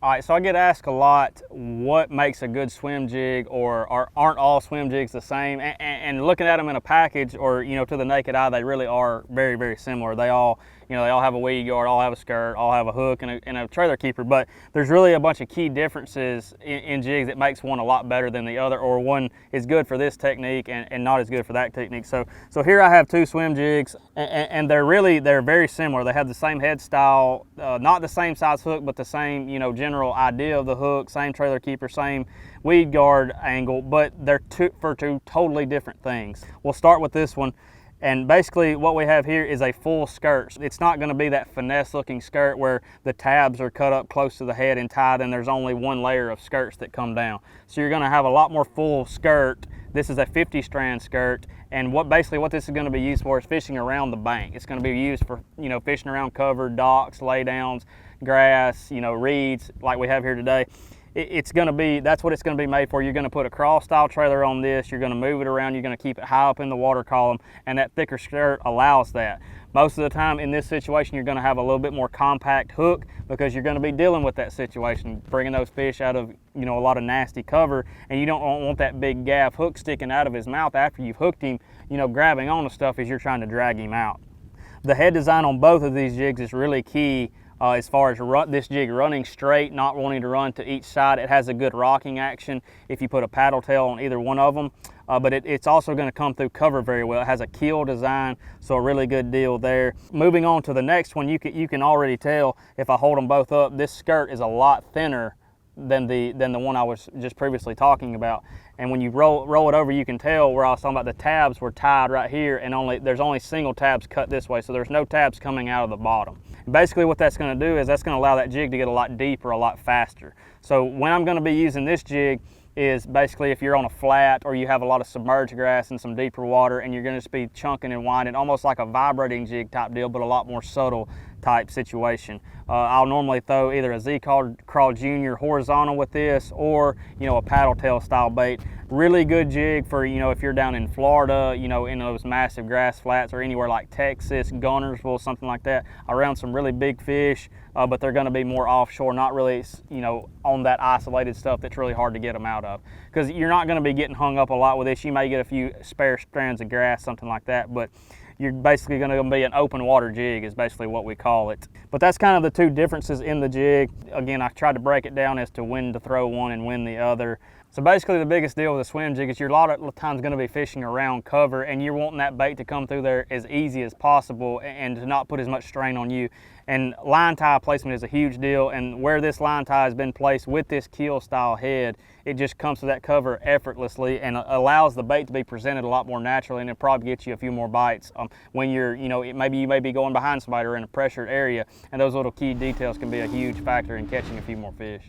All right, so I get asked a lot what makes a good swim jig, or aren't all swim jigs the same? And looking at them in a package, or to the naked eye, they really are very, very similar. They all they all have a weed guard, all have a skirt, all have a hook and a trailer keeper. But there's really a bunch of key differences in jigs that makes one a lot better than the other, or one is good for this technique and not as good for that technique. So here I have two swim jigs, and they're very similar. They have the same head style, not the same size hook, but the same general idea of the hook, same trailer keeper, same weed guard angle, but they're for two totally different things. We'll start with this one. And basically what we have here is a full skirt. It's not going to be that finesse looking skirt where the tabs are cut up close to the head and tied and there's only one layer of skirts that come down. So you're going to have a lot more full skirt. This is a 50 strand skirt, and basically what this is going to be used for is fishing around the bank. It's going to be used for fishing around covered docks, laydowns, grass, reeds like we have here today. That's what it's going to be made for. You're going to put a craw-style trailer on this, you're going to move it around, you're going to keep it high up in the water column, and that thicker skirt allows that. Most of the time in this situation, you're going to have a little bit more compact hook because you're going to be dealing with that situation, bringing those fish out of a lot of nasty cover, and you don't want that big gaff hook sticking out of his mouth after you've hooked him, grabbing onto stuff as you're trying to drag him out. The head design on both of these jigs is really key. As far as this jig running straight, not wanting to run to each side. It has a good rocking action if you put a paddle tail on either one of them, but it's also going to come through cover very well. It has a keel design, so a really good deal there. Moving on to the next one, you can already tell if I hold them both up, this skirt is a lot thinner than the one I was just previously talking about. And when you roll it over, you can tell where I was talking about the tabs were tied right here, and there's only single tabs cut this way, so there's no tabs coming out of the bottom. And basically what that's going to do is that's going to allow that jig to get a lot deeper, a lot faster. So when I'm going to be using this jig is basically if you're on a flat or you have a lot of submerged grass and some deeper water, and you're going to just be chunking and winding, almost like a vibrating jig type deal, but a lot more subtle type situation. I'll normally throw either a Z-Craw Junior horizontal with this, or a paddle tail style bait. Really good jig for if you're down in Florida, in those massive grass flats, or anywhere like Texas, Gunnersville, something like that, around some really big fish, but they're going to be more offshore, not really on that isolated stuff that's really hard to get them out of, because you're not going to be getting hung up a lot with this. You may get a few spare strands of grass, something like that, but you're basically going to be an open water jig is basically what we call it. But that's kind of the two differences in the jig. Again, I tried to break it down as to when to throw one and when the other. So basically the biggest deal with a swim jig is you're a lot of times going to be fishing around cover, and you're wanting that bait to come through there as easy as possible and to not put as much strain on you. And line tie placement is a huge deal, and where this line tie has been placed with this keel style head, it just comes to that cover effortlessly and allows the bait to be presented a lot more naturally, and it probably gets you a few more bites when you're, maybe you may be going behind somebody or in a pressured area, and those little key details can be a huge factor in catching a few more fish.